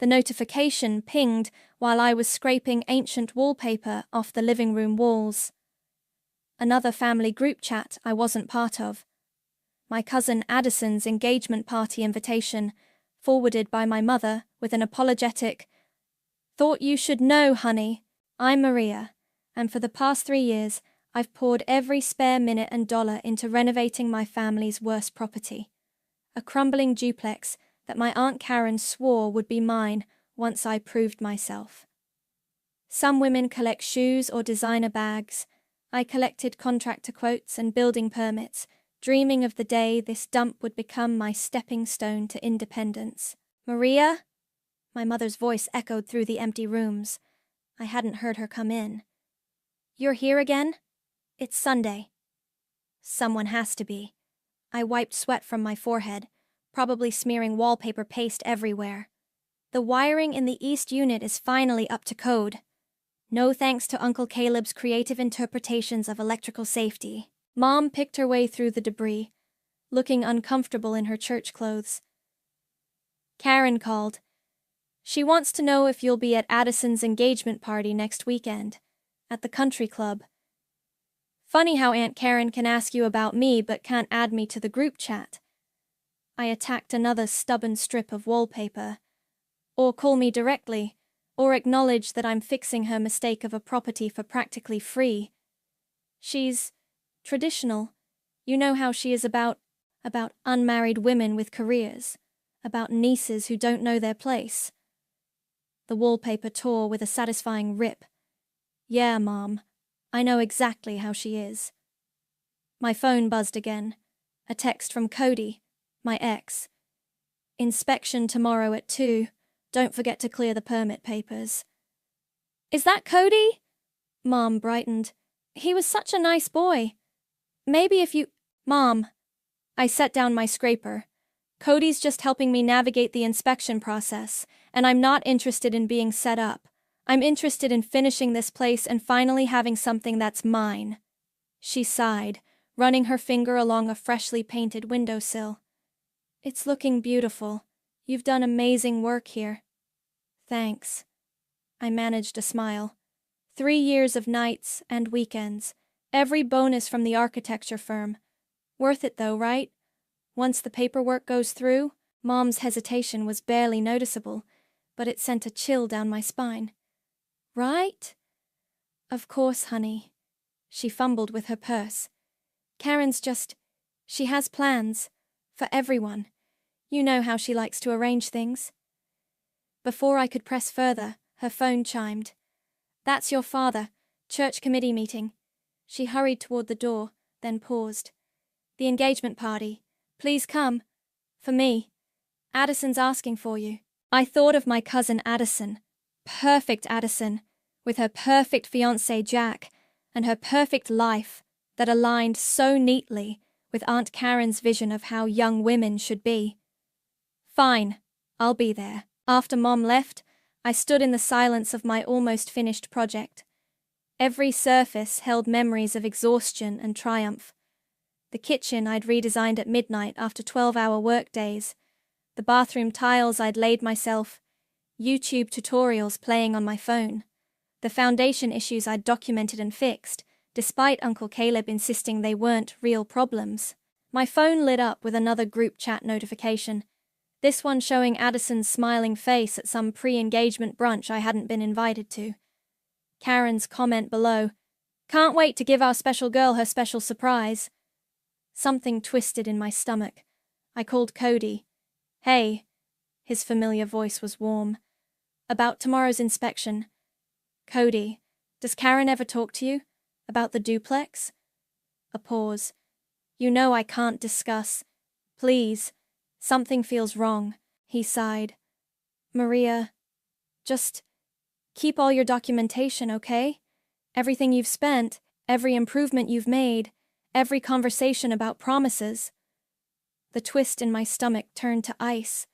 The notification pinged while I was scraping ancient wallpaper off the living room walls. Another family group chat I wasn't part of. My cousin Addison's engagement party invitation, forwarded by my mother with an apologetic, "Thought you should know, honey. I'm Maria, and for the past 3 years, I've poured every spare minute and dollar into renovating my family's worst property. A crumbling duplex that my Aunt Karen swore would be mine once I proved myself. Some women collect shoes or designer bags. I collected contractor quotes and building permits, dreaming of the day this dump would become my stepping stone to independence. Maria?" My mother's voice echoed through the empty rooms. I hadn't heard her come in. "You're here again? It's Sunday." Someone has to be. I wiped sweat from my forehead, probably smearing wallpaper paste everywhere. The wiring in the East unit is finally up to code. No thanks to Uncle Caleb's creative interpretations of electrical safety. Mom picked her way through the debris, looking uncomfortable in her church clothes. Karen called. She wants to know if you'll be at Addison's engagement party next weekend, at the country club. Funny how Aunt Karen can ask you about me but can't add me to the group chat. I attacked another stubborn strip of wallpaper. Or call me directly, or acknowledge that I'm fixing her mistake of a property for practically free. She's traditional. You know how she is about unmarried women with careers, about nieces who don't know their place. The wallpaper tore with a satisfying rip. Yeah, Mom, I know exactly how she is. My phone buzzed again. A text from Cody, my ex. "Inspection tomorrow at 2. Don't forget to clear the permit papers." "Is that Cody?" Mom brightened. "He was such a nice boy. Maybe if you—" "Mom." I set down my scraper. "Cody's just helping me navigate the inspection process, and I'm not interested in being set up. I'm interested in finishing this place and finally having something that's mine." She sighed, running her finger along a freshly painted windowsill. "It's looking beautiful. You've done amazing work here." "Thanks." I managed a smile. 3 years of nights and weekends, every bonus from the architecture firm. Worth it though, right? Once the paperwork goes through, Mom's hesitation was barely noticeable, but it sent a chill down my spine. "Right?" "Of course, honey." She fumbled with her purse. "Karen's she has plans. For everyone. You know how she likes to arrange things." Before I could press further, her phone chimed. "That's your father. Church committee meeting." She hurried toward the door, then paused. "The engagement party. Please come. For me. Addison's asking for you." I thought of my cousin Addison. Perfect Addison, with her perfect fiancé Jack, and her perfect life that aligned so neatly with Aunt Karen's vision of how young women should be. "Fine, I'll be there." After Mom left, I stood in the silence of my almost finished project. Every surface held memories of exhaustion and triumph. The kitchen I'd redesigned at midnight after 12-hour workdays. The bathroom tiles I'd laid myself. YouTube tutorials playing on my phone. The foundation issues I'd documented and fixed, despite Uncle Caleb insisting they weren't real problems. My phone lit up with another group chat notification. This one showing Addison's smiling face at some pre-engagement brunch I hadn't been invited to. Karen's comment below, "Can't wait to give our special girl her special surprise." Something twisted in my stomach. I called Cody. "Hey." His familiar voice was warm. "About tomorrow's inspection." "Cody, does Karen ever talk to you? About the duplex?" A pause. "You know I can't discuss. Please. Something feels wrong." He sighed. "Maria, just keep all your documentation, okay? Everything you've spent, every improvement you've made, every conversation about promises." The twist in my stomach turned to ice.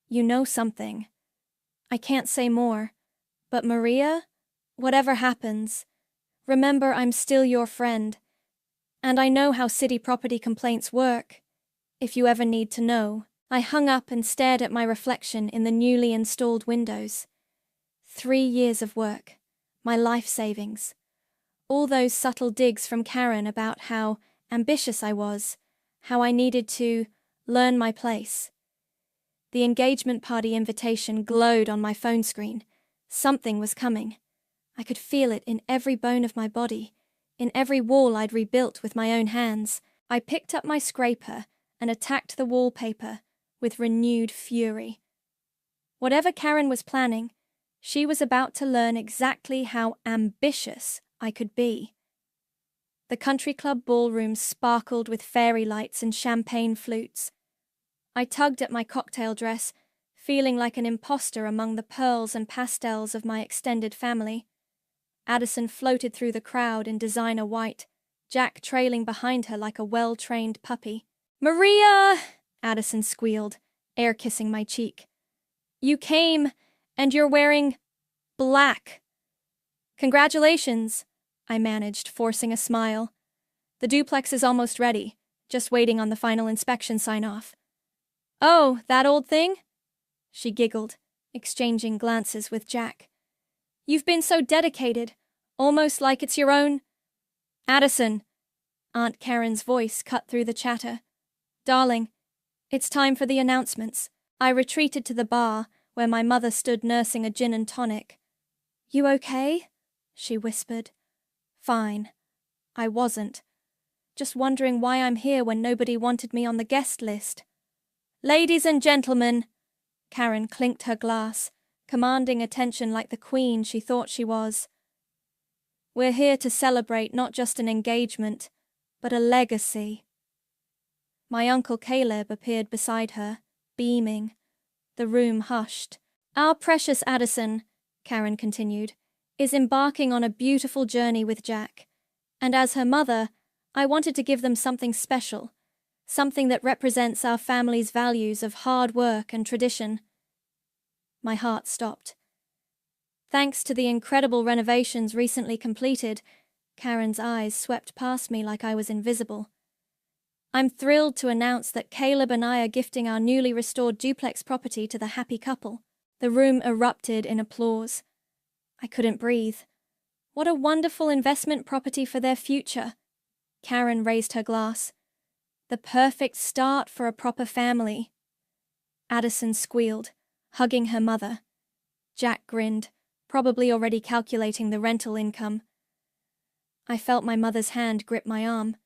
"You know something." "I can't say more. But Maria, whatever happens, remember I'm still your friend. And I know how city property complaints work, if you ever need to know." I hung up and stared at my reflection in the newly installed windows. 3 years of work, my life savings. All those subtle digs from Karen about how ambitious I was, how I needed to learn my place. The engagement party invitation glowed on my phone screen. Something was coming. I could feel it in every bone of my body, in every wall I'd rebuilt with my own hands. I picked up my scraper and attacked the wallpaper with renewed fury. Whatever Karen was planning, she was about to learn exactly how ambitious I could be. The country club ballroom sparkled with fairy lights and champagne flutes. I tugged at my cocktail dress, feeling like an imposter among the pearls and pastels of my extended family. Addison floated through the crowd in designer white, Jack trailing behind her like a well-trained puppy. "Maria!" Addison squealed, air-kissing my cheek. "You came, and you're wearing black." "Congratulations," I managed, forcing a smile. "The duplex is almost ready, just waiting on the final inspection sign-off." "Oh, that old thing?" She giggled, exchanging glances with Jack. "You've been so dedicated, almost like it's your own—" "Addison," Aunt Karen's voice cut through the chatter. "Darling, it's time for the announcements." I retreated to the bar, where my mother stood nursing a gin and tonic. "You okay?" she whispered. "Fine." I wasn't. Just wondering why I'm here when nobody wanted me on the guest list. "Ladies and gentlemen," Karen clinked her glass, commanding attention like the queen she thought she was. "We're here to celebrate not just an engagement, but a legacy." My Uncle Caleb appeared beside her, beaming. The room hushed. "Our precious Addison," Karen continued, "is embarking on a beautiful journey with Jack, and as her mother, I wanted to give them something special, something that represents our family's values of hard work and tradition." My heart stopped. Thanks to the incredible renovations recently completed, Karen's eyes swept past me like I was invisible. "I'm thrilled to announce that Caleb and I are gifting our newly restored duplex property to the happy couple." The room erupted in applause. I couldn't breathe. What a wonderful investment property for their future. Karen raised her glass. "The perfect start for a proper family." Addison squealed, hugging her mother. Jack grinned, probably already calculating the rental income. I felt my mother's hand grip my arm.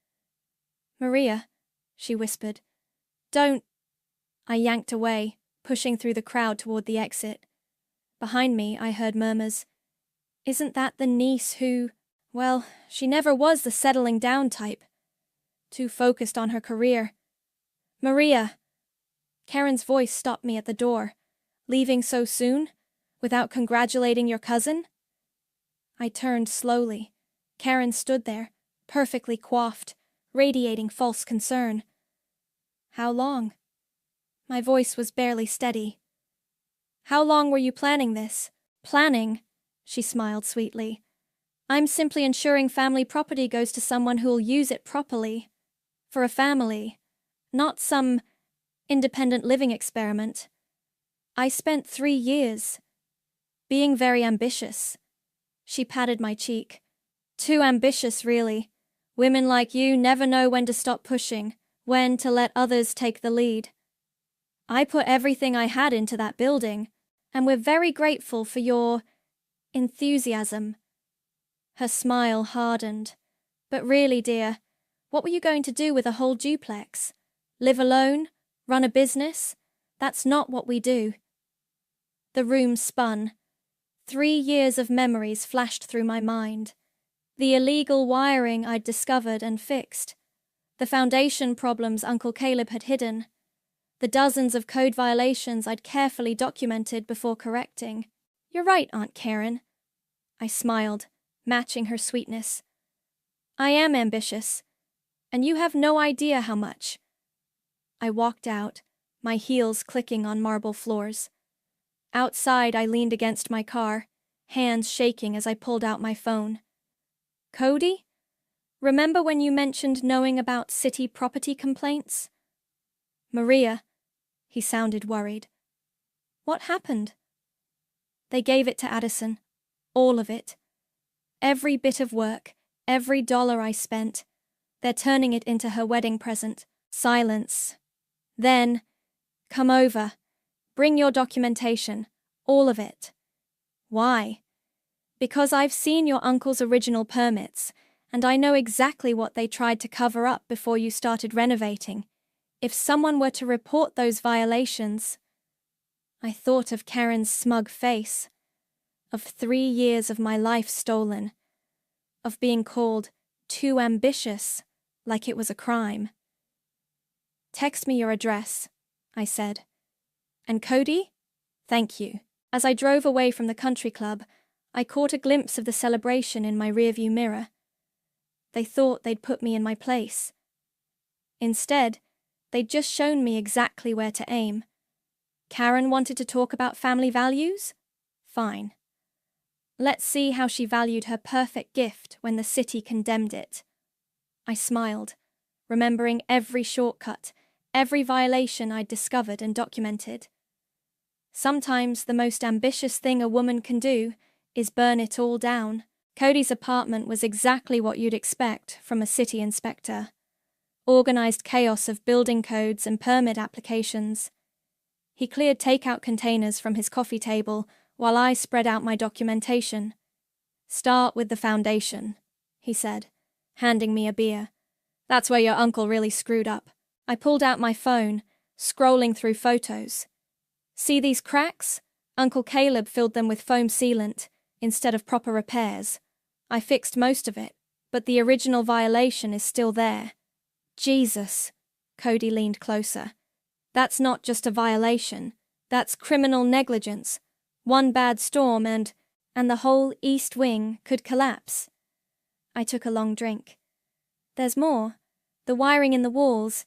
"Maria," she whispered. "Don't—" I yanked away, pushing through the crowd toward the exit. Behind me, I heard murmurs. "Isn't that the niece who—" Well, she never was the settling down type. Too focused on her career. "Maria!" Karen's voice stopped me at the door. "Leaving so soon? Without congratulating your cousin?" I turned slowly. Karen stood there, perfectly coiffed, radiating false concern. "How long?" My voice was barely steady. "How long were you planning this?" "Planning?" She smiled sweetly. "I'm simply ensuring family property goes to someone who'll use it properly. For a family. Not some independent living experiment. I spent 3 years being very ambitious." She patted my cheek. "Too ambitious, really. Women like you never know when to stop pushing, when to let others take the lead. I put everything I had into that building, and we're very grateful for your enthusiasm." Her smile hardened. "But really, dear, what were you going to do with a whole duplex? Live alone? Run a business? That's not what we do." The room spun. 3 years of memories flashed through my mind. The illegal wiring I'd discovered and fixed. The foundation problems Uncle Caleb had hidden. The dozens of code violations I'd carefully documented before correcting. "You're right, Aunt Karen." I smiled, matching her sweetness. "I am ambitious, and you have no idea how much." I walked out, my heels clicking on marble floors. Outside, I leaned against my car, hands shaking as I pulled out my phone. "Cody? Remember when you mentioned knowing about city property complaints?" "Maria," He sounded worried. What happened? They gave it to Addison. All of it. Every bit of work, every dollar I spent. They're turning it into her wedding present. Silence. Then, come over. Bring your documentation. All of it. Why? Because I've seen your uncle's original permits, and I know exactly what they tried to cover up before you started renovating. If someone were to report those violations... I thought of Karen's smug face, of 3 years of my life stolen, of being called too ambitious, like it was a crime. Text me your address, I said. And Cody? Thank you. As I drove away from the country club, I caught a glimpse of the celebration in my rearview mirror. They thought they'd put me in my place. Instead, they'd just shown me exactly where to aim. Karen wanted to talk about family values? Fine. Let's see how she valued her perfect gift when the city condemned it. I smiled, remembering every shortcut, every violation I'd discovered and documented. Sometimes the most ambitious thing a woman can do is burn it all down. Cody's apartment was exactly what you'd expect from a city inspector. Organized chaos of building codes and permit applications. He cleared takeout containers from his coffee table while I spread out my documentation. Start with the foundation, he said, handing me a beer. That's where your uncle really screwed up. I pulled out my phone, scrolling through photos. See these cracks? Uncle Caleb filled them with foam sealant instead of proper repairs. I fixed most of it, but the original violation is still there. Jesus, Cody leaned closer. That's not just a violation. That's criminal negligence. One bad storm and the whole east wing could collapse. I took a long drink. There's more. The wiring in the walls,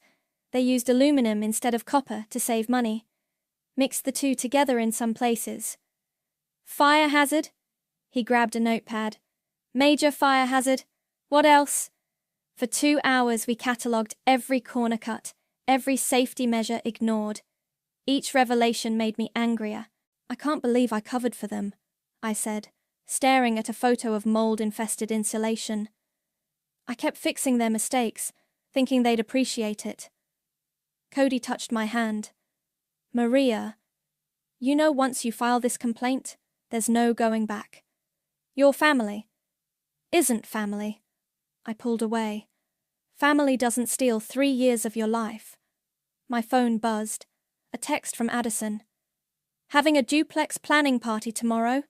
they used aluminum instead of copper to save money. Mixed the two together in some places. Fire hazard? He grabbed a notepad. Major fire hazard. What else? For 2 hours we catalogued every corner cut, every safety measure ignored. Each revelation made me angrier. I can't believe I covered for them, I said, staring at a photo of mold-infested insulation. I kept fixing their mistakes, thinking they'd appreciate it. Cody touched my hand. Maria, you know once you file this complaint, there's no going back. Your family isn't family. I pulled away. Family doesn't steal 3 years of your life. My phone buzzed. A text from Addison. Having a duplex planning party tomorrow.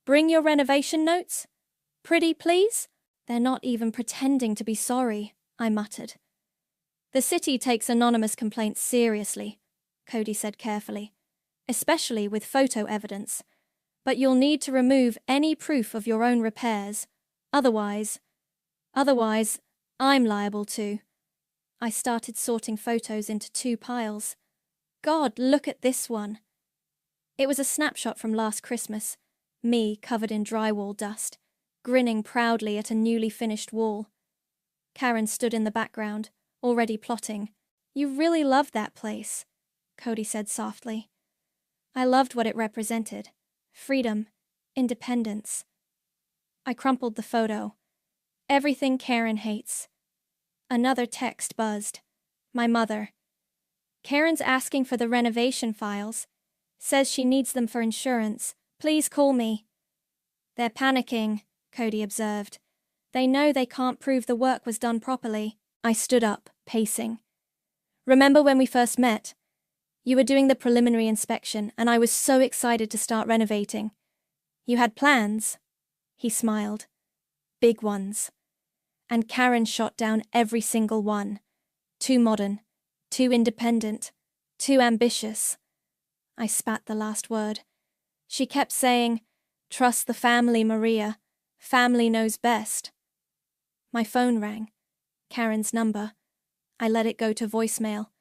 Bring your renovation notes. Pretty, please? They're not even pretending to be sorry, I muttered. The city takes anonymous complaints seriously, Cody said carefully, especially with photo evidence. But you'll need to remove any proof of your own repairs. Otherwise, I'm liable to. I started sorting photos into 2 piles. God, look at this one. It was a snapshot from last Christmas, me covered in drywall dust, grinning proudly at a newly finished wall. Karen stood in the background, already plotting. You really loved that place, Cody said softly. I loved what it represented. Freedom, independence. I crumpled the photo. Everything Karen hates. Another text buzzed. My mother. Karen's asking for the renovation files. Says she needs them for insurance. Please call me. They're panicking, Cody observed. They know they can't prove the work was done properly. I stood up, pacing. Remember when we first met? You were doing the preliminary inspection, and I was so excited to start renovating. You had plans? He smiled. Big ones. And Karen shot down every single one. Too modern, too independent, too ambitious. I spat the last word. She kept saying, "Trust the family, Maria. Family knows best." My phone rang. Karen's number. I let it go to voicemail.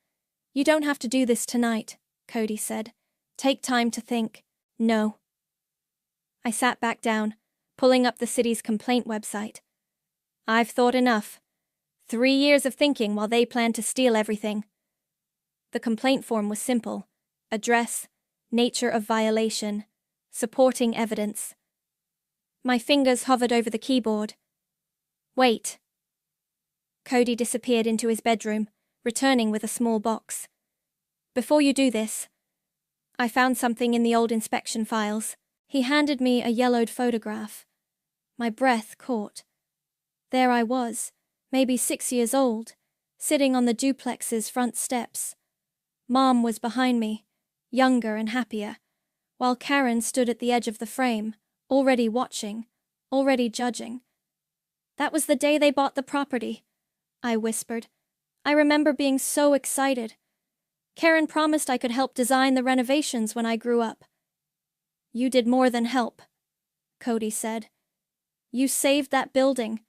You don't have to do this tonight, Cody said. Take time to think. No. I sat back down, pulling up the city's complaint website. I've thought enough. 3 years of thinking while they plan to steal everything. The complaint form was simple. address, nature of violation, supporting evidence. My fingers hovered over the keyboard. Wait. Cody disappeared into his bedroom, returning with a small box. Before you do this, I found something in the old inspection files. He handed me a yellowed photograph. My breath caught. There I was, maybe 6 years old, sitting on the duplex's front steps. Mom was behind me, younger and happier, while Karen stood at the edge of the frame, already watching, already judging. That was the day they bought the property, I whispered. I remember being so excited. Karen promised I could help design the renovations when I grew up. You did more than help, Cody said. You saved that building,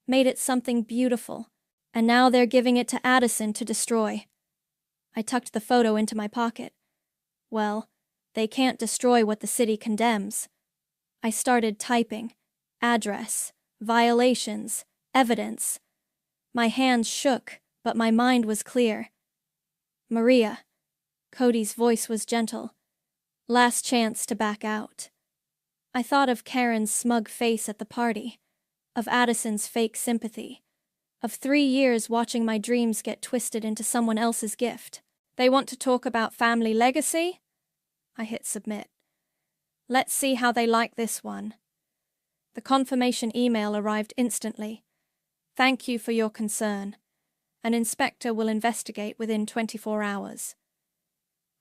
made it something beautiful, and now they're giving it to Addison to destroy. I tucked the photo into my pocket. Well, they can't destroy what the city condemns. I started typing. Address, violations, evidence. My hands shook, but my mind was clear. Maria. Cody's voice was gentle. Last chance to back out. I thought of Karen's smug face at the party, of Addison's fake sympathy, of 3 years watching my dreams get twisted into someone else's gift. They want to talk about family legacy? I hit submit. Let's see how they like this one. The confirmation email arrived instantly. Thank you for your concern. An inspector will investigate within 24 hours.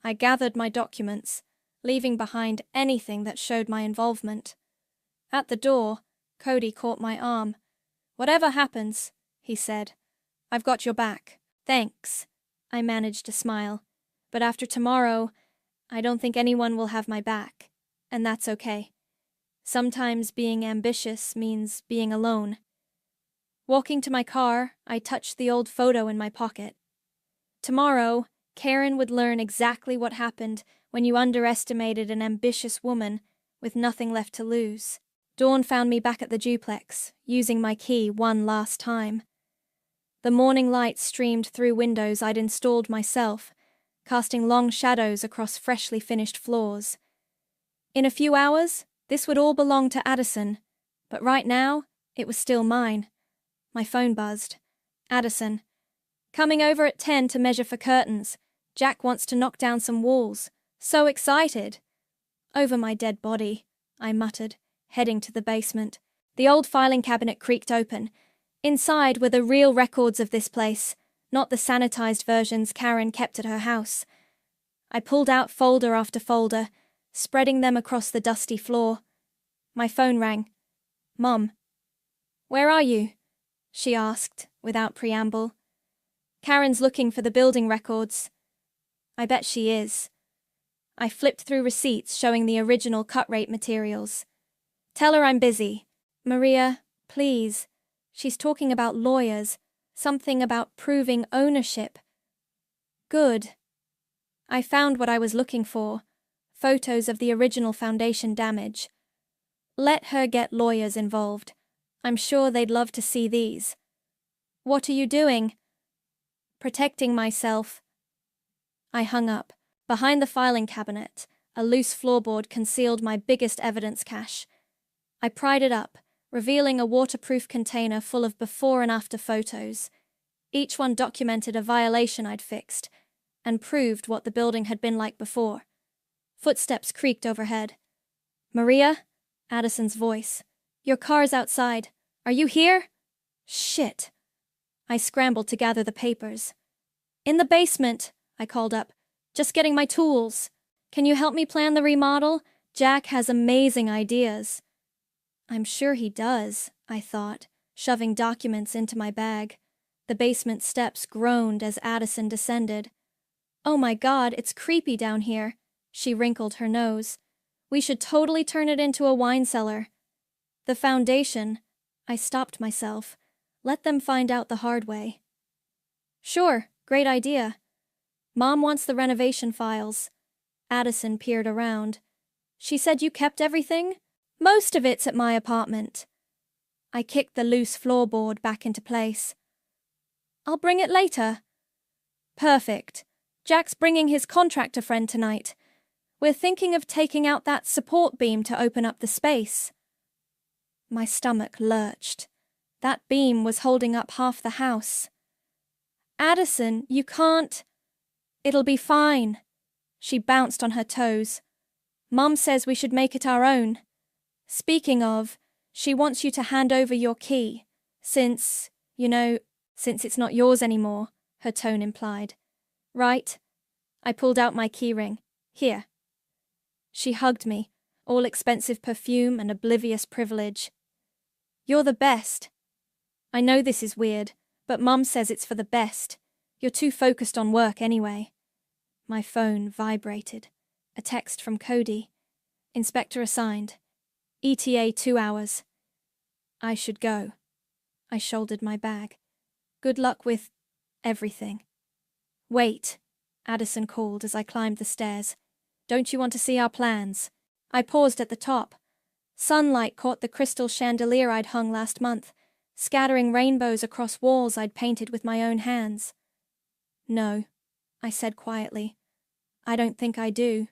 I gathered my documents, leaving behind anything that showed my involvement. At the door, Cody caught my arm. Whatever happens, he said, I've got your back. Thanks. I managed to smile. But after tomorrow, I don't think anyone will have my back. And that's okay. Sometimes being ambitious means being alone. Walking to my car, I touched the old photo in my pocket. Tomorrow, Karen would learn exactly what happened when you underestimated an ambitious woman with nothing left to lose. Dawn found me back at the duplex, using my key one last time. The morning light streamed through windows I'd installed myself, casting long shadows across freshly finished floors. In a few hours, this would all belong to Addison, but right now, it was still mine. My phone buzzed. Addison. Coming over at 10 to measure for curtains. Jack wants to knock down some walls. So excited. Over my dead body, I muttered, heading to the basement. The old filing cabinet creaked open. Inside were the real records of this place, not the sanitized versions Karen kept at her house. I pulled out folder after folder, spreading them across the dusty floor. My phone rang. Mom. Where are you? She asked, without preamble. Karen's looking for the building records. I bet she is. I flipped through receipts showing the original cut-rate materials. Tell her I'm busy. Maria, please. She's talking about lawyers, something about proving ownership. Good. I found what I was looking for, photos of the original foundation damage. Let her get lawyers involved. I'm sure they'd love to see these. What are you doing? Protecting myself. I hung up. Behind the filing cabinet, a loose floorboard concealed my biggest evidence cache. I pried it up, revealing a waterproof container full of before and after photos. Each one documented a violation I'd fixed, and proved what the building had been like before. Footsteps creaked overhead. Maria? Addison's voice. Your car's outside. Are you here? Shit. I scrambled to gather the papers. In the basement, I called up. Just getting my tools. Can you help me plan the remodel? Jack has amazing ideas. I'm sure he does, I thought, shoving documents into my bag. The basement steps groaned as Addison descended. Oh my God, it's creepy down here. She wrinkled her nose. We should totally turn it into a wine cellar. The foundation. I stopped myself. Let them find out the hard way. Sure, great idea. Mom wants the renovation files. Addison peered around. She said you kept everything? Most of it's at my apartment. I kicked the loose floorboard back into place. I'll bring it later. Perfect. Jack's bringing his contractor friend tonight. We're thinking of taking out that support beam to open up the space. My stomach lurched. That beam was holding up half the house. Addison, you can't. It'll be fine. She bounced on her toes. Mum says we should make it our own. Speaking of, she wants you to hand over your key, since it's not yours anymore, her tone implied. Right? I pulled out my keyring. Here. She hugged me, all expensive perfume and oblivious privilege. You're the best. I know this is weird, but Mum says it's for the best. You're too focused on work anyway. My phone vibrated. A text from Cody. Inspector assigned. ETA 2 hours. I should go. I shouldered my bag. Good luck with everything. Wait, Addison called as I climbed the stairs. Don't you want to see our plans? I paused at the top. Sunlight caught the crystal chandelier I'd hung last month, scattering rainbows across walls I'd painted with my own hands. No, I said quietly. I don't think I do.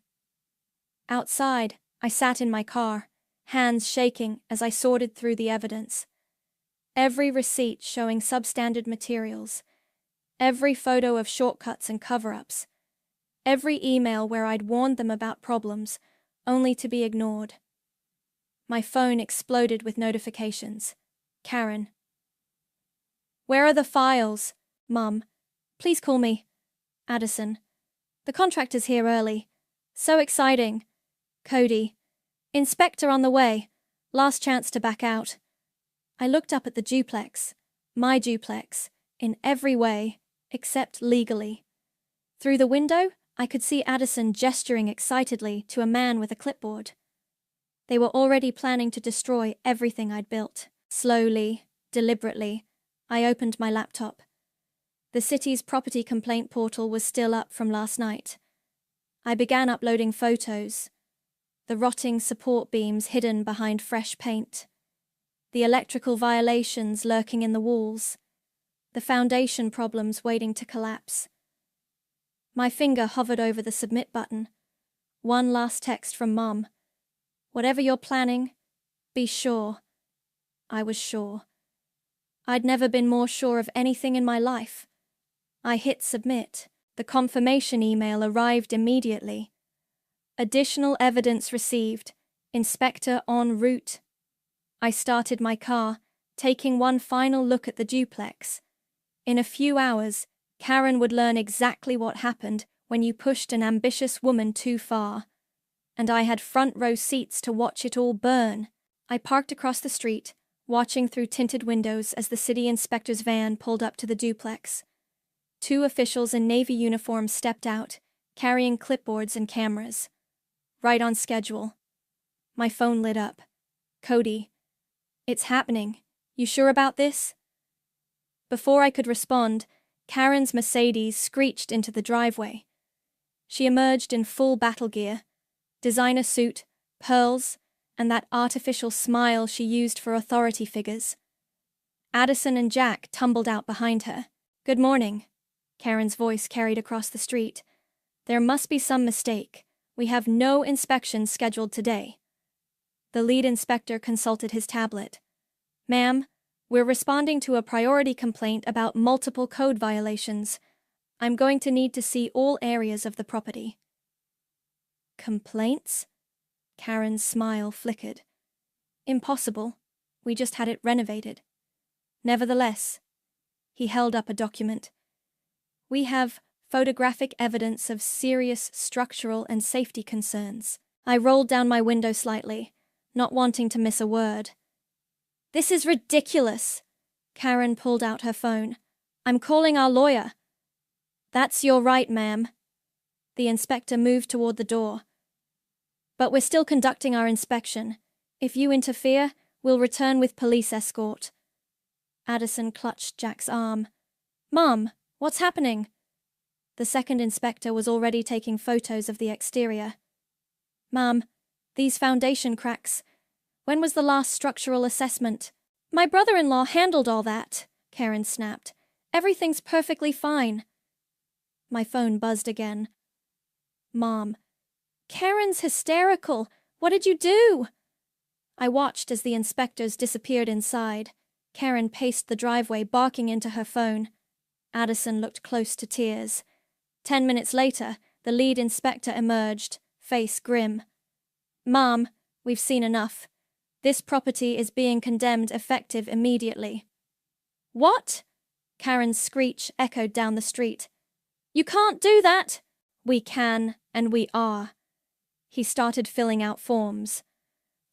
Outside, I sat in my car, hands shaking as I sorted through the evidence. Every receipt showing substandard materials, every photo of shortcuts and cover-ups, every email where I'd warned them about problems, only to be ignored. My phone exploded with notifications. Karen. Where are the files? Mum. Please call me. Addison. The contractor's here early. So exciting. Cody. Inspector on the way. Last chance to back out. I looked up at the duplex. My duplex. In every way, except legally. Through the window, I could see Addison gesturing excitedly to a man with a clipboard. They were already planning to destroy everything I'd built. Slowly, deliberately, I opened my laptop. The city's property complaint portal was still up from last night. I began uploading photos. The rotting support beams hidden behind fresh paint. The electrical violations lurking in the walls. The foundation problems waiting to collapse. My finger hovered over the submit button. One last text from Mum. Whatever you're planning, be sure. I was sure. I'd never been more sure of anything in my life. I hit submit. The confirmation email arrived immediately. Additional evidence received. Inspector en route. I started my car, taking one final look at the duplex. In a few hours, Karen would learn exactly what happened when you pushed an ambitious woman too far. And I had front row seats to watch it all burn. I parked across the street, watching through tinted windows as the city inspector's van pulled up to the duplex. 2 officials in navy uniforms stepped out, carrying clipboards and cameras. Right on schedule. My phone lit up. Cody. It's happening. You sure about this? Before I could respond, Karen's Mercedes screeched into the driveway. She emerged in full battle gear. Designer suit, pearls, and that artificial smile she used for authority figures. Addison and Jack tumbled out behind her. Good morning. Karen's voice carried across the street. There must be some mistake. We have no inspections scheduled today. The lead inspector consulted his tablet. Ma'am, we're responding to a priority complaint about multiple code violations. I'm going to need to see all areas of the property. Complaints? Karen's smile flickered. Impossible. We just had it renovated. Nevertheless, he held up a document. We have photographic evidence of serious structural and safety concerns. I rolled down my window slightly, not wanting to miss a word. This is ridiculous. Karen pulled out her phone. I'm calling our lawyer. That's your right, ma'am. The inspector moved toward the door. But we're still conducting our inspection. If you interfere, we'll return with police escort. Addison clutched Jack's arm. Mom, what's happening? The second inspector was already taking photos of the exterior. Ma'am, these foundation cracks. When was the last structural assessment? My brother-in-law handled all that, Karen snapped. Everything's perfectly fine. My phone buzzed again. Mom. Karen's hysterical. What did you do? I watched as the inspectors disappeared inside. Karen paced the driveway, barking into her phone. Addison looked close to tears. 10 minutes later, the lead inspector emerged, face grim. Mom, we've seen enough. This property is being condemned effective immediately. What? Karen's screech echoed down the street. You can't do that! We can, and we are. He started filling out forms.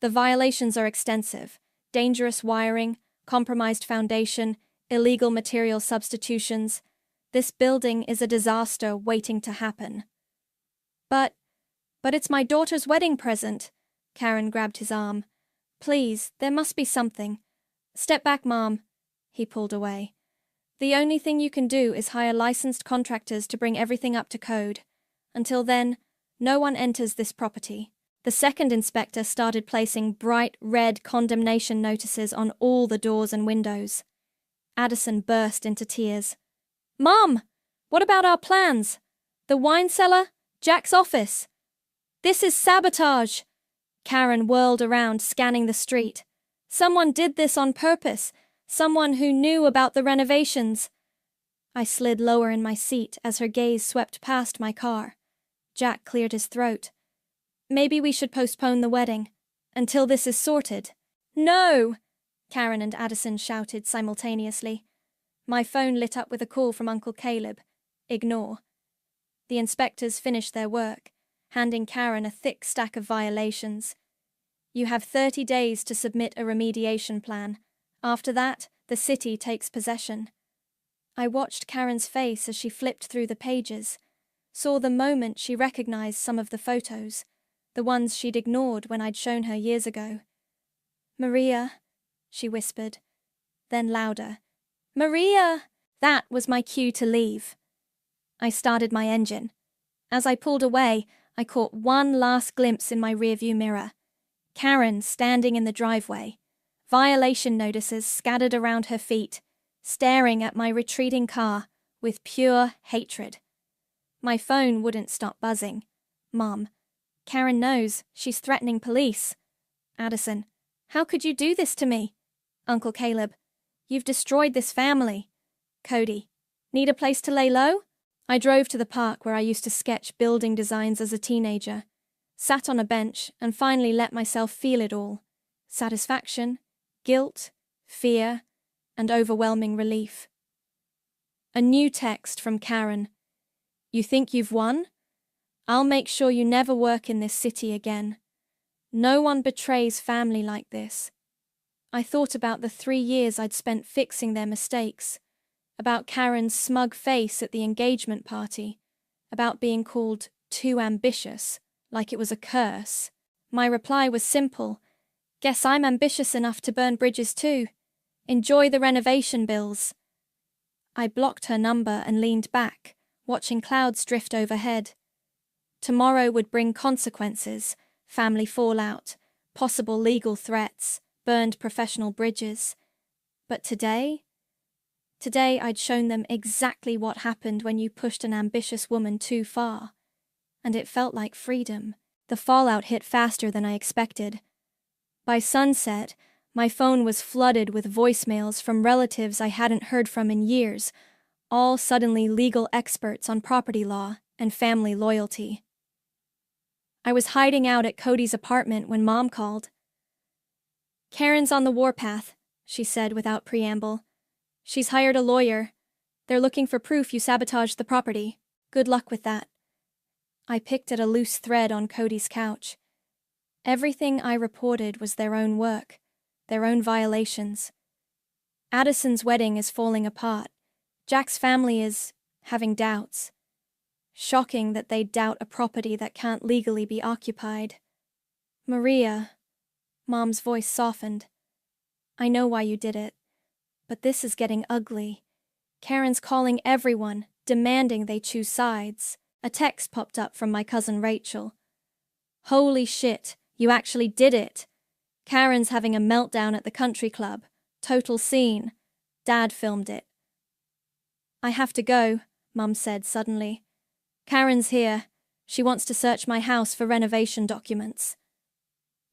The violations are extensive. Dangerous wiring, compromised foundation, illegal material substitutions. This building is a disaster waiting to happen. But it's my daughter's wedding present. Karen grabbed his arm. Please, there must be something. Step back, Mom. He pulled away. The only thing you can do is hire licensed contractors to bring everything up to code. Until then, no one enters this property. The second inspector started placing bright red condemnation notices on all the doors and windows. Addison burst into tears. Mom! What about our plans? The wine cellar? Jack's office? This is sabotage! Karen whirled around, scanning the street. Someone did this on purpose. Someone who knew about the renovations. I slid lower in my seat as her gaze swept past my car. Jack cleared his throat. Maybe we should postpone the wedding. Until this is sorted. No! Karen and Addison shouted simultaneously. My phone lit up with a call from Uncle Caleb. Ignore. The inspectors finished their work, handing Karen a thick stack of violations. You have 30 days to submit a remediation plan. After that, the city takes possession. I watched Karen's face as she flipped through the pages, saw the moment she recognized some of the photos, the ones she'd ignored when I'd shown her years ago. Maria, she whispered, then louder. Maria! That was my cue to leave. I started my engine. As I pulled away, I caught one last glimpse in my rearview mirror. Karen standing in the driveway, violation notices scattered around her feet, staring at my retreating car with pure hatred. My phone wouldn't stop buzzing. Mom, Karen knows she's threatening police. Addison, how could you do this to me? Uncle Caleb, you've destroyed this family. Cody, need a place to lay low? I drove to the park where I used to sketch building designs as a teenager, sat on a bench, and finally let myself feel it all. Satisfaction, guilt, fear, and overwhelming relief. A new text from Karen. You think you've won? I'll make sure you never work in this city again. No one betrays family like this. I thought about the 3 years I'd spent fixing their mistakes, about Karen's smug face at the engagement party, about being called too ambitious, like it was a curse. My reply was simple. Guess I'm ambitious enough to burn bridges too. Enjoy the renovation bills. I blocked her number and leaned back, watching clouds drift overhead. Tomorrow would bring consequences, family fallout, possible legal threats, burned professional bridges. But today I'd shown them exactly what happened when you pushed an ambitious woman too far. And it felt like freedom. The fallout hit faster than I expected. By sunset, my phone was flooded with voicemails from relatives I hadn't heard from in years, all suddenly legal experts on property law and family loyalty. I was hiding out at Cody's apartment when Mom called. Karen's on the warpath, she said without preamble. She's hired a lawyer. They're looking for proof you sabotaged the property. Good luck with that. I picked at a loose thread on Cody's couch. Everything I reported was their own work, their own violations. Addison's wedding is falling apart. Jack's family is having doubts. Shocking that they doubt a property that can't legally be occupied. Maria, Mom's voice softened. I know why you did it, but this is getting ugly. Karen's calling everyone, demanding they choose sides. A text popped up from my cousin Rachel. Holy shit, you actually did it. Karen's having a meltdown at the country club. Total scene. Dad filmed it. I have to go, Mum said suddenly. Karen's here. She wants to search my house for renovation documents.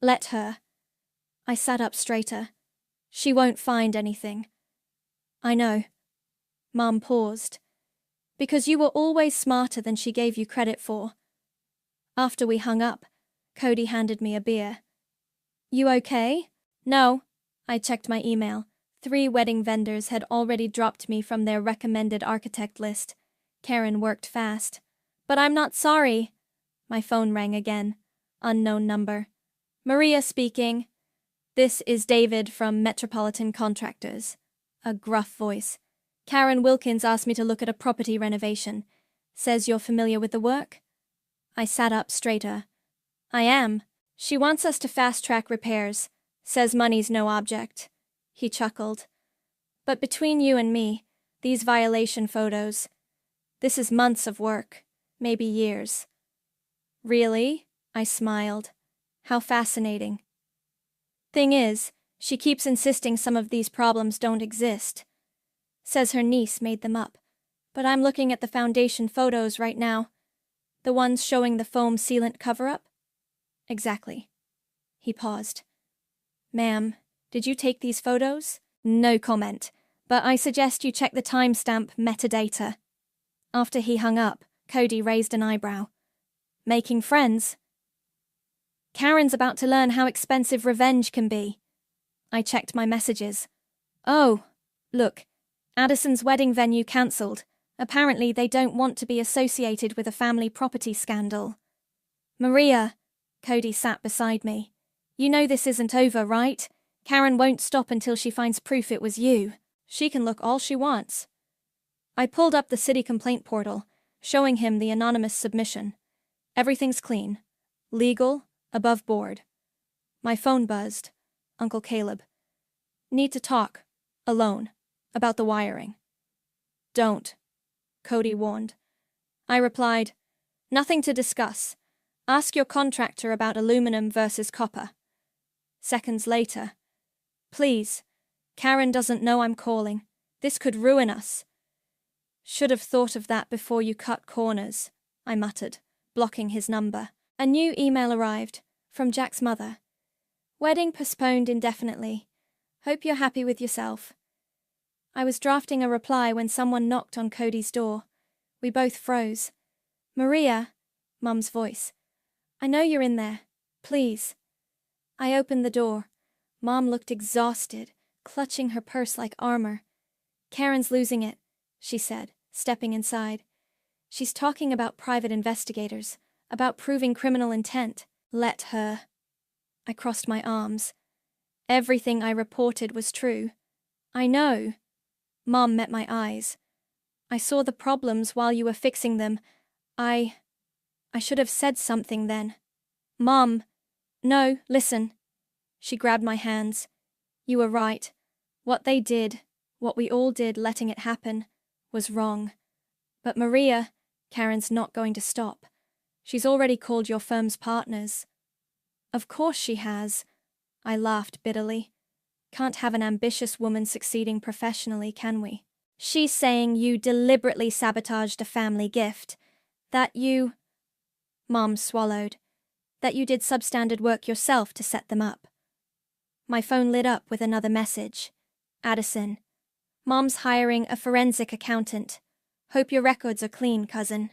Let her. I sat up straighter. She won't find anything. I know. Mom paused. Because you were always smarter than she gave you credit for. After we hung up, Cody handed me a beer. You okay? No. I checked my email. 3 wedding vendors had already dropped me from their recommended architect list. Karen worked fast. But I'm not sorry. My phone rang again. Unknown number. Maria speaking. This is David from Metropolitan Contractors. A gruff voice. Karen Wilkins asked me to look at a property renovation. Says you're familiar with the work? I sat up straighter. I am. She wants us to fast-track repairs. Says money's no object. He chuckled. But between you and me, these violation photos. This is months of work. Maybe years. Really? I smiled. How fascinating. Thing is, she keeps insisting some of these problems don't exist. Says her niece made them up. But I'm looking at the foundation photos right now. The ones showing the foam sealant cover-up? Exactly. He paused. Ma'am, did you take these photos? No comment, but I suggest you check the timestamp metadata. After he hung up, Cody raised an eyebrow. Making friends? Karen's about to learn how expensive revenge can be. I checked my messages. Oh, look, Addison's wedding venue cancelled. Apparently they don't want to be associated with a family property scandal. Maria, Cody sat beside me. You know this isn't over, right? Karen won't stop until she finds proof it was you. She can look all she wants. I pulled up the city complaint portal, showing him the anonymous submission. Everything's clean. Legal, above board. My phone buzzed. Uncle Caleb. Need to talk. Alone. About the wiring. Don't. Cody warned. I replied, nothing to discuss. Ask your contractor about aluminum versus copper. Seconds later. Please. Karen doesn't know I'm calling. This could ruin us. Should have thought of that before you cut corners, I muttered, blocking his number. A new email arrived, from Jack's mother. Wedding postponed indefinitely. Hope you're happy with yourself. I was drafting a reply when someone knocked on Cody's door. We both froze. Maria, Mum's voice. I know you're in there. Please. I opened the door. Mom looked exhausted, clutching her purse like armor. Karen's losing it, she said, stepping inside. She's talking about private investigators, about proving criminal intent. Let her. I crossed my arms. Everything I reported was true. I know. Mom met my eyes. I saw the problems while you were fixing them. I should have said something then. Mom. No, listen. She grabbed my hands. You were right. What they did, what we all did letting it happen, was wrong. But Maria, Karen's not going to stop. She's already called your firm's partners. Of course she has. I laughed bitterly. Can't have an ambitious woman succeeding professionally, can we? She's saying you deliberately sabotaged a family gift. That you... Mom swallowed. That you did substandard work yourself to set them up. My phone lit up with another message. Addison. Mom's hiring a forensic accountant. Hope your records are clean, cousin.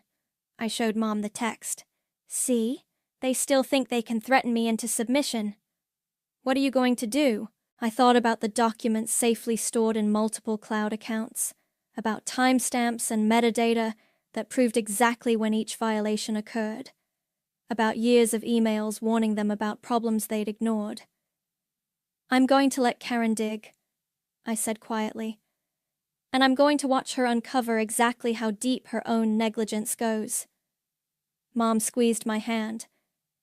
I showed Mom the text. See? They still think they can threaten me into submission. What are you going to do? I thought about the documents safely stored in multiple cloud accounts, about timestamps and metadata that proved exactly when each violation occurred, about years of emails warning them about problems they'd ignored. I'm going to let Karen dig, I said quietly, and I'm going to watch her uncover exactly how deep her own negligence goes. Mom squeezed my hand.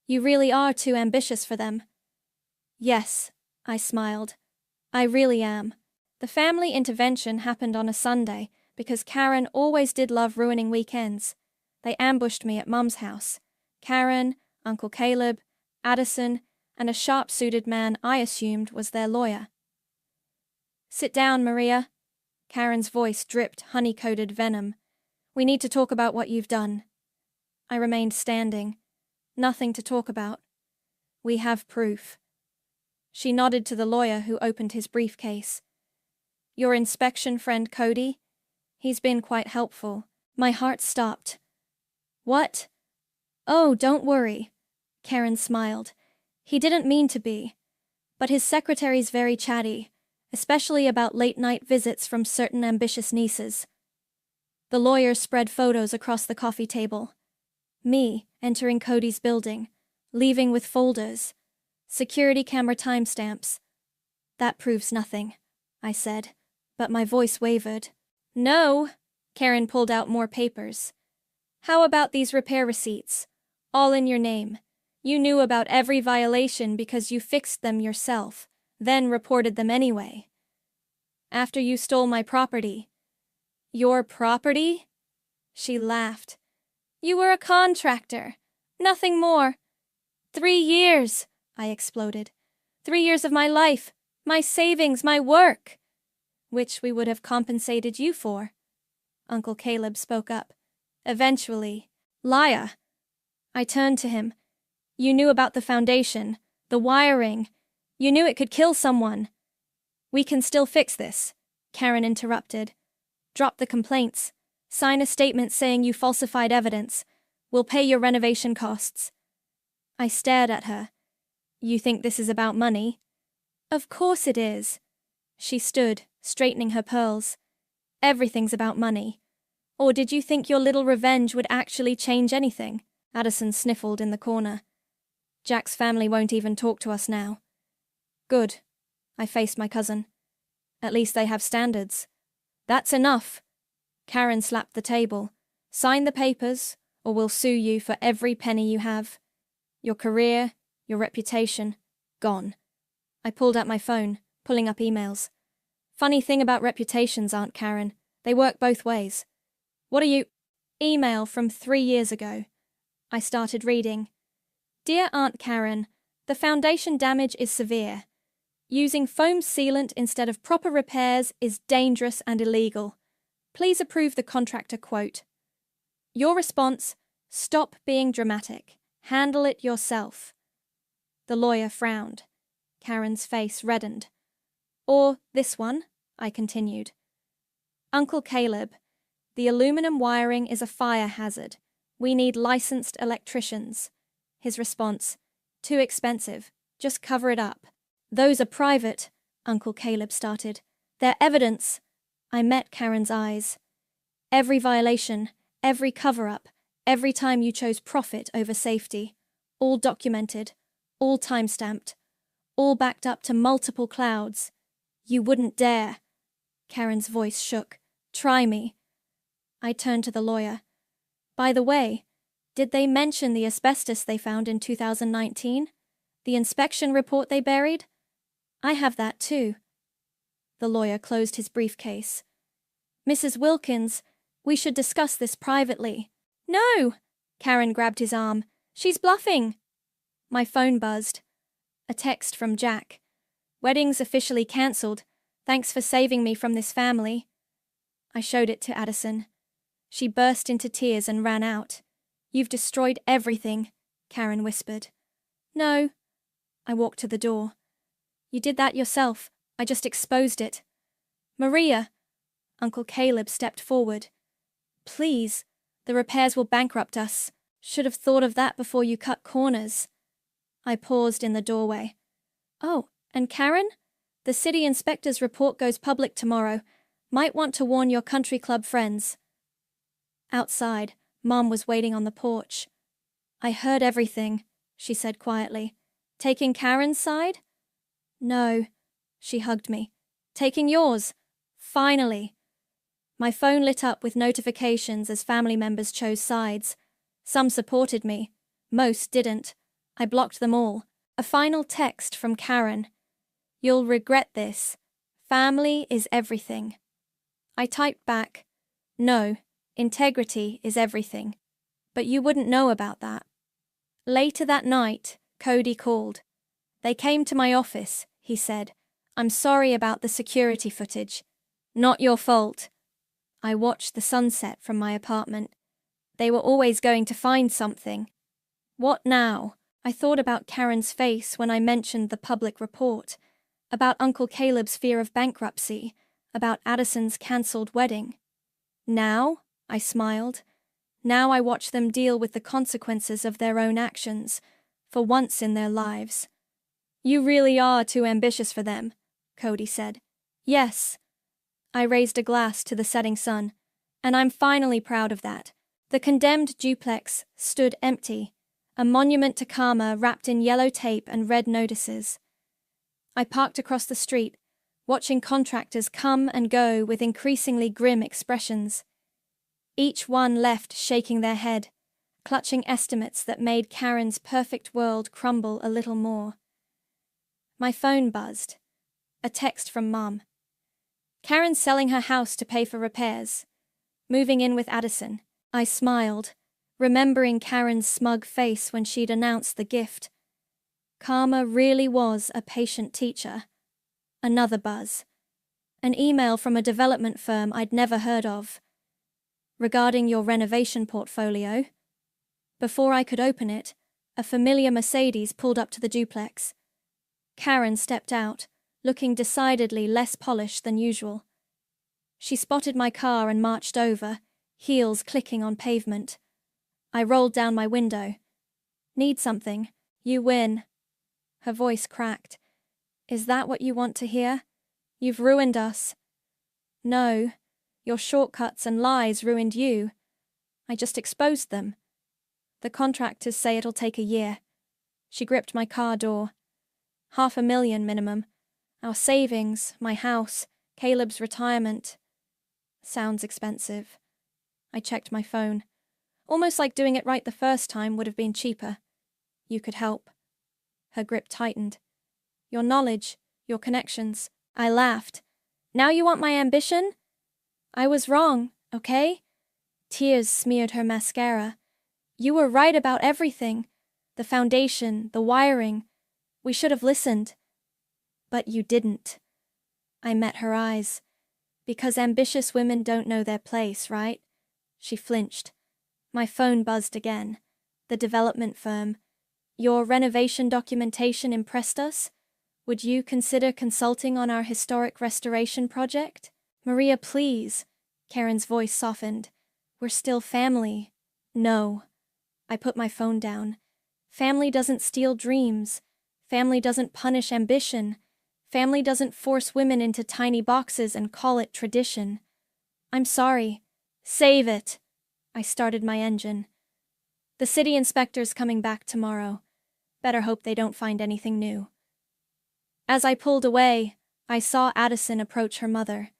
You really are too ambitious for them. Yes, I smiled. I really am. The family intervention happened on a Sunday because Karen always did love ruining weekends. They ambushed me at Mum's house. Karen, Uncle Caleb, Addison, and a sharp-suited man I assumed was their lawyer. Sit down, Maria. Karen's voice dripped honey-coated venom. We need to talk about what you've done. I remained standing. Nothing to talk about. We have proof. She nodded to the lawyer who opened his briefcase. Your inspection friend Cody? He's been quite helpful. My heart stopped. What? Oh, don't worry. Karen smiled. He didn't mean to be. But his secretary's very chatty, especially about late-night visits from certain ambitious nieces. The lawyer spread photos across the coffee table. Me entering Cody's building, leaving with folders, security camera timestamps. That proves nothing, I said, but my voice wavered. No, Karen pulled out more papers. How about these repair receipts? All in your name. You knew about every violation because you fixed them yourself, then reported them anyway. After you stole my property. Your property? She laughed. You were a contractor. Nothing more. 3 years, I exploded. 3 years of my life, my savings, my work. Which we would have compensated you for. Uncle Caleb spoke up. Eventually. Liar. I turned to him. You knew about the foundation, the wiring. You knew it could kill someone. We can still fix this, Karen interrupted. Drop the complaints. Sign a statement saying you falsified evidence. We'll pay your renovation costs. I stared at her. You think this is about money? Of course it is. She stood, straightening her pearls. Everything's about money. Or did you think your little revenge would actually change anything? Addison sniffled in the corner. Jack's family won't even talk to us now. Good. I faced my cousin. At least they have standards. That's enough. Karen slapped the table. Sign the papers, or we'll sue you for every penny you have. Your career, your reputation, gone. I pulled out my phone, pulling up emails. Funny thing about reputations, Aunt Karen. They work both ways. What are you... Email from 3 years ago. I started reading. Dear Aunt Karen, the foundation damage is severe. Using foam sealant instead of proper repairs is dangerous and illegal. Please approve the contractor quote. Your response, stop being dramatic. Handle it yourself. The lawyer frowned. Karen's face reddened. Or this one, I continued. Uncle Caleb, the aluminum wiring is a fire hazard. We need licensed electricians. His response, too expensive. Just cover it up. Those are private, Uncle Caleb started. They're evidence. I met Karen's eyes. Every violation, every cover-up, every time you chose profit over safety. All documented, all time-stamped, all backed up to multiple clouds. You wouldn't dare. Karen's voice shook. Try me. I turned to the lawyer. By the way, did they mention the asbestos they found in 2019? The inspection report they buried? I have that too. The lawyer closed his briefcase. Mrs. Wilkins, we should discuss this privately. No! Karen grabbed his arm. She's bluffing. My phone buzzed. A text from Jack. Wedding's officially cancelled. Thanks for saving me from this family. I showed it to Addison. She burst into tears and ran out. You've destroyed everything, Karen whispered. No. I walked to the door. You did that yourself. I just exposed it. Maria. Uncle Caleb stepped forward. Please, the repairs will bankrupt us. Should have thought of that before you cut corners. I paused in the doorway. Oh, and Karen? The city inspector's report goes public tomorrow. Might want to warn your country club friends. Outside, Mom was waiting on the porch. I heard everything, she said quietly. Taking Karen's side? No. She hugged me. Taking yours. Finally. My phone lit up with notifications as family members chose sides. Some supported me. Most didn't. I blocked them all. A final text from Karen. You'll regret this. Family is everything. I typed back. No, integrity is everything. But you wouldn't know about that. Later that night, Cody called. They came to my office, he said. I'm sorry about the security footage. Not your fault. I watched the sunset from my apartment. They were always going to find something. What now? I thought about Karen's face when I mentioned the public report, about Uncle Caleb's fear of bankruptcy, about Addison's cancelled wedding. Now? I smiled. Now I watch them deal with the consequences of their own actions, for once in their lives. You really are too ambitious for them, Cody said. Yes. I raised a glass to the setting sun, and I'm finally proud of that. The condemned duplex stood empty, a monument to karma wrapped in yellow tape and red notices. I parked across the street, watching contractors come and go with increasingly grim expressions. Each one left shaking their head, clutching estimates that made Karen's perfect world crumble a little more. My phone buzzed. A text from Mom. Karen's selling her house to pay for repairs. Moving in with Addison. I smiled, remembering Karen's smug face when she'd announced the gift. Karma really was a patient teacher. Another buzz. An email from a development firm I'd never heard of. Regarding your renovation portfolio. Before I could open it, a familiar Mercedes pulled up to the duplex. Karen stepped out, looking decidedly less polished than usual. She spotted my car and marched over, heels clicking on pavement. I rolled down my window. Need something? You win. Her voice cracked. Is that what you want to hear? You've ruined us. No, your shortcuts and lies ruined you. I just exposed them. The contractors say it'll take a year. She gripped my car door. $500,000 minimum. Our savings, my house, Caleb's retirement. Sounds expensive. I checked my phone. Almost like doing it right the first time would have been cheaper. You could help. Her grip tightened. Your knowledge, your connections. I laughed. Now you want my ambition? I was wrong, okay? Tears smeared her mascara. You were right about everything. The foundation, the wiring. We should have listened. But you didn't. I met her eyes. Because ambitious women don't know their place, right? She flinched. My phone buzzed again. The development firm. Your renovation documentation impressed us? Would you consider consulting on our historic restoration project? Maria, please. Karen's voice softened. We're still family. No. I put my phone down. Family doesn't steal dreams. Family doesn't punish ambition. Family doesn't force women into tiny boxes and call it tradition. I'm sorry. Save it. I started my engine. The city inspector's coming back tomorrow. Better hope they don't find anything new. As I pulled away, I saw Addison approach her mother.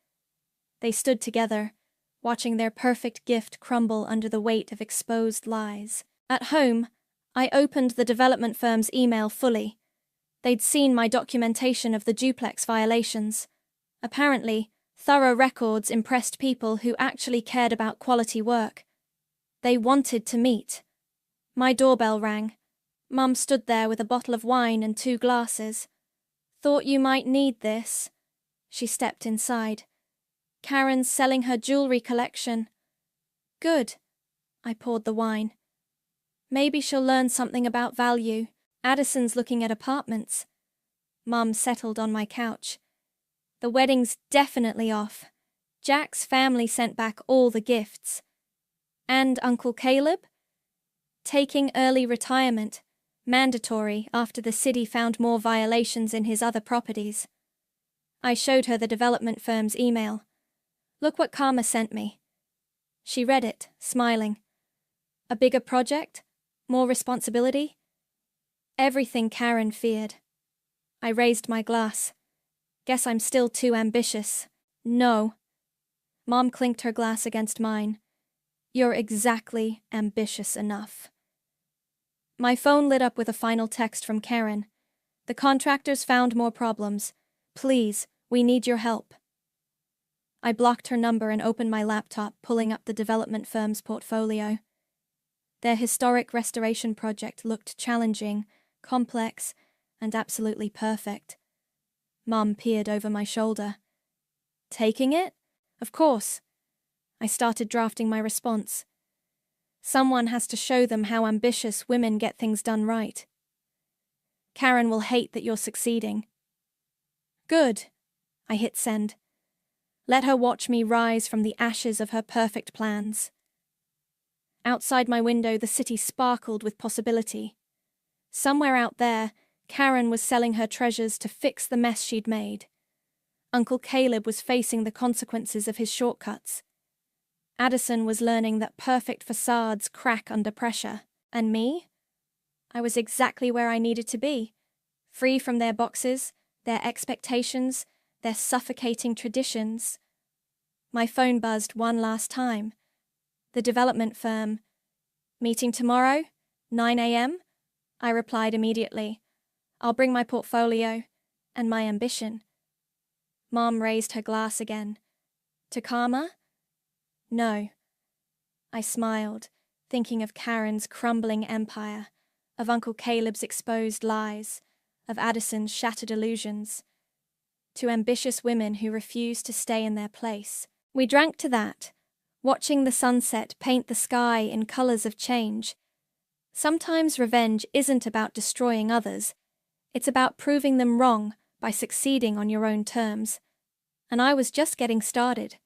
They stood together, watching their perfect gift crumble under the weight of exposed lies. At home, I opened the development firm's email fully. They'd seen my documentation of the duplex violations. Apparently, thorough records impressed people who actually cared about quality work. They wanted to meet. My doorbell rang. Mum stood there with a bottle of wine and 2 glasses. Thought you might need this. She stepped inside. Karen's selling her jewelry collection. Good. I poured the wine. Maybe she'll learn something about value. Addison's looking at apartments. Mum settled on my couch. The wedding's definitely off. Jack's family sent back all the gifts. And Uncle Caleb? Taking early retirement, mandatory after the city found more violations in his other properties. I showed her the development firm's email. Look what Karma sent me. She read it, smiling. A bigger project? More responsibility? Everything Karen feared. I raised my glass. Guess I'm still too ambitious. No. Mom clinked her glass against mine. You're exactly ambitious enough. My phone lit up with a final text from Karen. The contractors found more problems. Please, we need your help. I blocked her number and opened my laptop, pulling up the development firm's portfolio. Their historic restoration project looked challenging, complex, and absolutely perfect. Mum peered over my shoulder. Taking it? Of course. I started drafting my response. Someone has to show them how ambitious women get things done right. Karen will hate that you're succeeding. Good. I hit send. Let her watch me rise from the ashes of her perfect plans. Outside my window, the city sparkled with possibility. Somewhere out there, Karen was selling her treasures to fix the mess she'd made. Uncle Caleb was facing the consequences of his shortcuts. Addison was learning that perfect facades crack under pressure. And me? I was exactly where I needed to be. Free from their boxes, their expectations, their suffocating traditions. My phone buzzed one last time. The development firm. Meeting tomorrow? 9 a.m.? I replied immediately. I'll bring my portfolio and my ambition. Mom raised her glass again. To Karma? No. I smiled, thinking of Karen's crumbling empire, of Uncle Caleb's exposed lies, of Addison's shattered illusions. To ambitious women who refused to stay in their place. We drank to that, watching the sunset paint the sky in colors of change. Sometimes revenge isn't about destroying others. It's about proving them wrong by succeeding on your own terms. And I was just getting started.